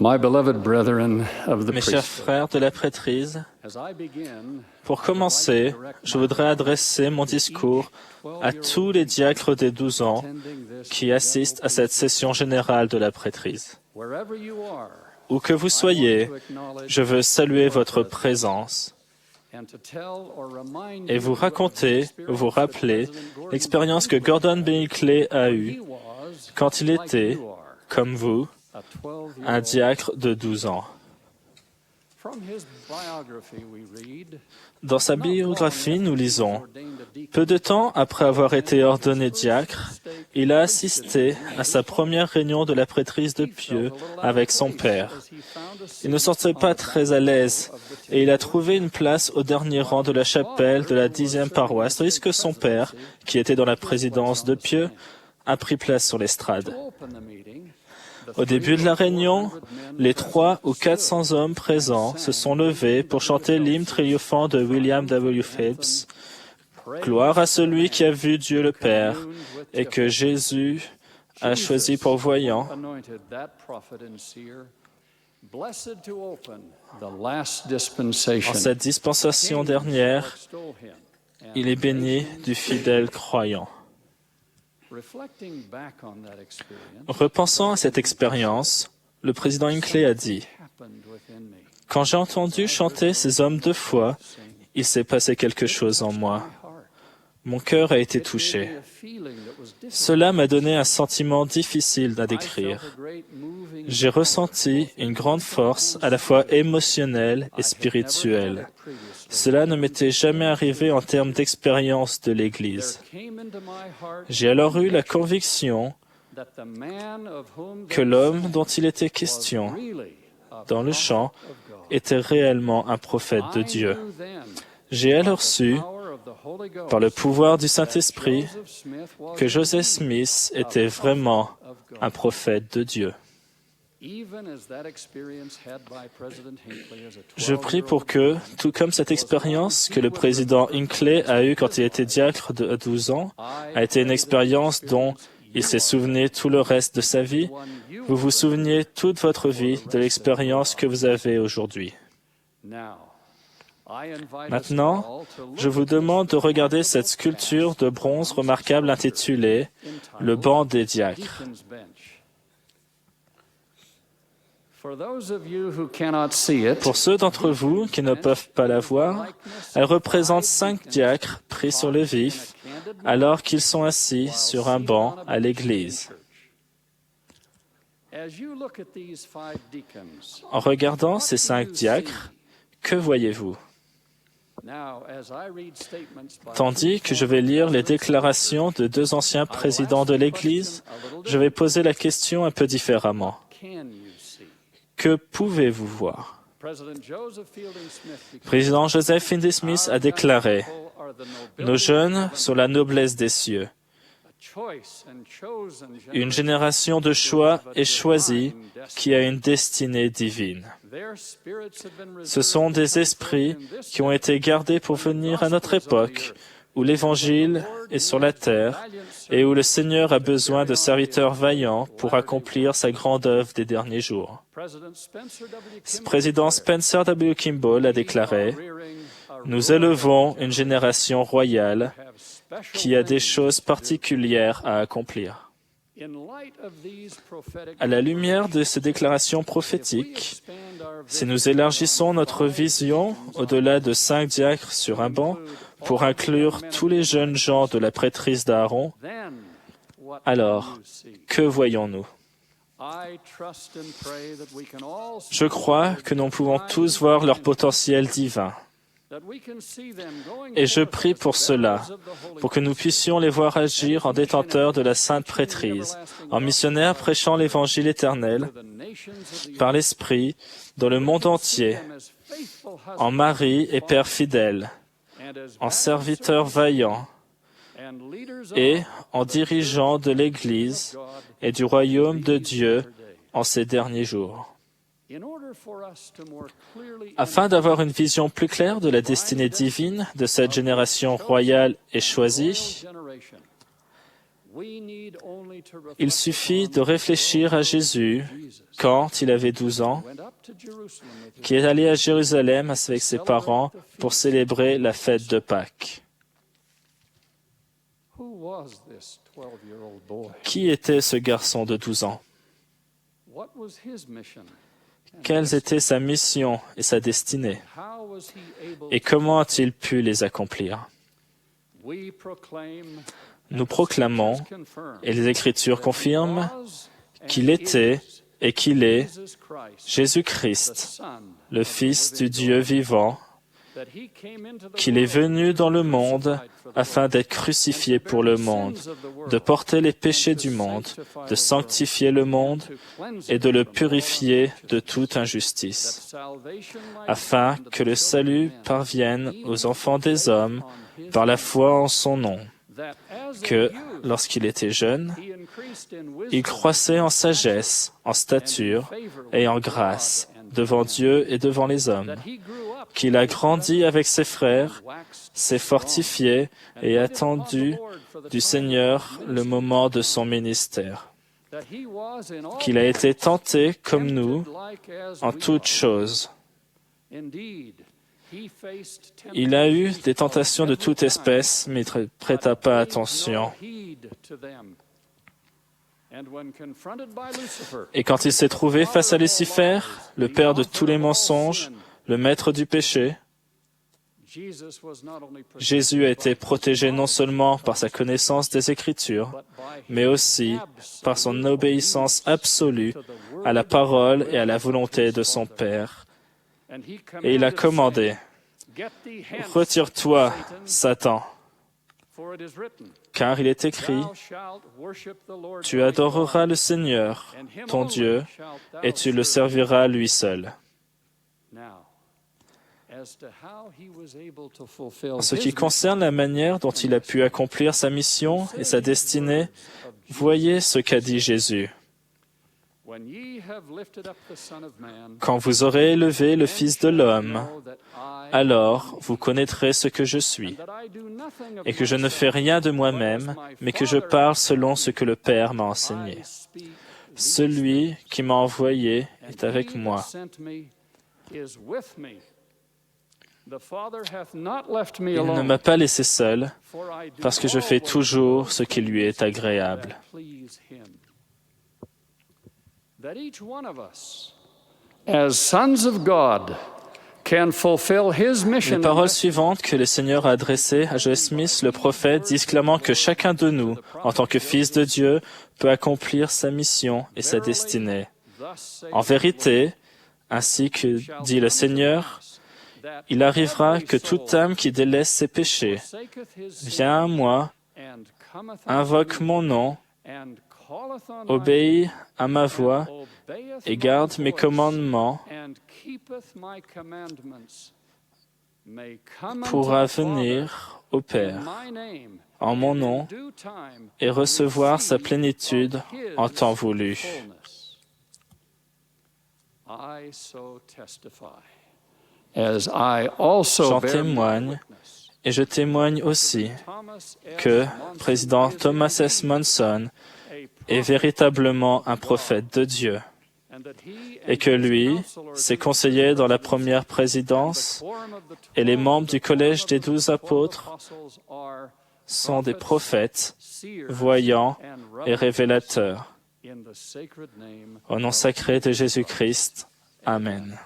My beloved brethren of the Mes chers priesthood, frères de la prêtrise, as I begin, pour commencer, je voudrais adresser mon discours à tous les diacres des 12 ans attending this qui assistent à cette session générale de la prêtrise. wherever you are, Où que vous I want soyez, to acknowledge je veux saluer your votre presence présence and to tell or remind et you vous of the raconter, experience vous that rappeler President Gordon l'expérience que Hinckley Gordon had B. Clay a when eue he was, quand il like était, you are, comme vous, a 12-year-old. un diacre de 12 ans. From his biography we read, Dans sa not long biographie, after nous he was lisons, ordained a deacon, peu de temps après avoir été ordonné diacre, il a assisté à sa première réunion de la prêtrise de Pieux avec son père. Il ne se sentait pas très à l'aise et il a trouvé une place au dernier rang de la chapelle de la 10e paroisse, tandis que son père, qui était dans la présidence de Pieux, a pris place sur l'estrade. Au début de la réunion, les 300 ou 400 hommes présents se sont levés pour chanter l'hymne triomphant de William W. Phelps, « Gloire à celui qui a vu Dieu le Père et que Jésus a choisi pour voyant. » En cette dispensation dernière, il est béni du fidèle croyant. Repensant à cette expérience, le président Hinckley a dit, « Quand j'ai entendu chanter ces hommes 2 fois, il s'est passé quelque chose en moi. Mon cœur a été touché. Cela m'a donné un sentiment difficile à décrire. J'ai ressenti une grande force à la fois émotionnelle et spirituelle. Cela ne m'était jamais arrivé en termes d'expérience de l'Église. J'ai alors eu la conviction que l'homme dont il était question dans le chant était réellement un prophète de Dieu. J'ai alors su, par le pouvoir du Saint-Esprit, que Joseph Smith était vraiment un prophète de Dieu. Je prie pour que, tout comme cette expérience que le président Hinckley a eue quand il était diacre de 12 ans, a été une expérience dont il s'est souvenu tout le reste de sa vie, vous vous souveniez toute votre vie de l'expérience que vous avez aujourd'hui. Maintenant, je vous demande de regarder cette sculpture de bronze remarquable intitulée « Le banc des diacres ». Pour ceux d'entre vous qui ne peuvent pas la voir, elle représente 5 diacres pris sur le vif alors qu'ils sont assis sur un banc à l'église. En regardant ces 5 diacres, que voyez-vous? Tandis que je vais lire les déclarations de 2 anciens présidents de l'Église, je vais poser la question un peu différemment. Que pouvez-vous voir? Président Joseph Fielding Smith a déclaré « Nos jeunes sont la noblesse des cieux. Une génération de choix et choisie qui a une destinée divine. Ce sont des esprits qui ont été gardés pour venir à notre époque où l'Évangile est sur la terre et où le Seigneur a besoin de serviteurs vaillants pour accomplir sa grande œuvre des derniers jours. » Président Spencer W. Kimball a déclaré « Nous élevons une génération royale qui a des choses particulières à accomplir. » À la lumière de ces déclarations prophétiques, si nous élargissons notre vision au-delà de 5 diacres sur un banc pour inclure tous les jeunes gens de la prêtrise d'Aaron, alors, que voyons-nous? Je crois que nous pouvons tous voir leur potentiel divin. Et je prie pour cela, pour que nous puissions les voir agir en détenteurs de la sainte prêtrise, en missionnaires prêchant l'évangile éternel, par l'Esprit, dans le monde entier, en mari et père fidèles, en serviteurs vaillants, et en dirigeants de l'Église et du royaume de Dieu en ces derniers jours. Afin d'avoir une vision plus claire de la destinée divine de cette génération royale et choisie, il suffit de réfléchir à Jésus quand il avait 12 ans, went up to Jerusalem with his qui est allé à Jérusalem avec ses parents pour célébrer la fête de Pâques. Who was this 12-year-old boy? Qui était ce garçon de 12 ans? What was his mission? Quelles étaient sa mission et sa destinée? How was he able Et comment a-t-il pu les accomplir? We proclaim Nous proclamons, confirm et les Écritures confirment, was qu'il était et qu'il est Jesus Christ, Jésus-Christ, Son, le Fils du Dieu vivant, that he came into the qu'il est world venu dans le monde afin d'être crucifié pour le monde, de porter les péchés du monde, de sanctifier le monde et de le purifier de toute injustice, afin que le salut parvienne aux enfants des hommes par la foi en son nom, que, lorsqu'il était jeune, il croissait en sagesse, en stature et en grâce devant Dieu et devant les hommes, qu'il a grandi avec ses frères, s'est fortifié et attendu du Seigneur le moment de son ministère, qu'il a été tenté comme nous en toutes choses. Il a eu des tentations de toute espèce, mais il ne prêta pas attention. Et quand il s'est trouvé face à Lucifer, le père de tous les mensonges, le maître du péché, Jésus a été protégé non seulement par sa connaissance des Écritures, mais aussi par son obéissance absolue à la parole et à la volonté de son Père. Et il a commandé, « Retire-toi, Satan, car il est écrit, « Tu adoreras le Seigneur, ton Dieu, et tu le serviras lui seul. » En ce qui concerne la manière dont il a pu accomplir sa mission et sa destinée, voyez ce qu'a dit Jésus. Quand vous aurez élevé le Fils de l'homme, alors vous connaîtrez ce que je suis, et que je ne fais rien de moi-même, mais que je parle selon ce que le Père m'a enseigné. Celui qui m'a envoyé est avec moi. Il ne m'a pas laissé seul, parce que je fais toujours ce qui lui est agréable. Les paroles suivantes que le Seigneur a adressées à Joseph Smith, le prophète, disent clairement que chacun de nous, en tant que fils de Dieu, peut accomplir sa mission et sa destinée. En vérité, ainsi que dit le Seigneur, il arrivera que toute âme qui délaisse ses péchés vient à moi, invoque mon nom, obéit à ma voix et garde mes commandements, pourra venir au Père en mon nom et recevoir sa plénitude en temps voulu. J'en témoigne, et je témoigne aussi que président Thomas S. Monson est véritablement un prophète de Dieu, et que lui, ses conseillers dans la première présidence et les membres du collège des 12 apôtres sont des prophètes, voyants et révélateurs. Au nom sacré de Jésus-Christ, Amen.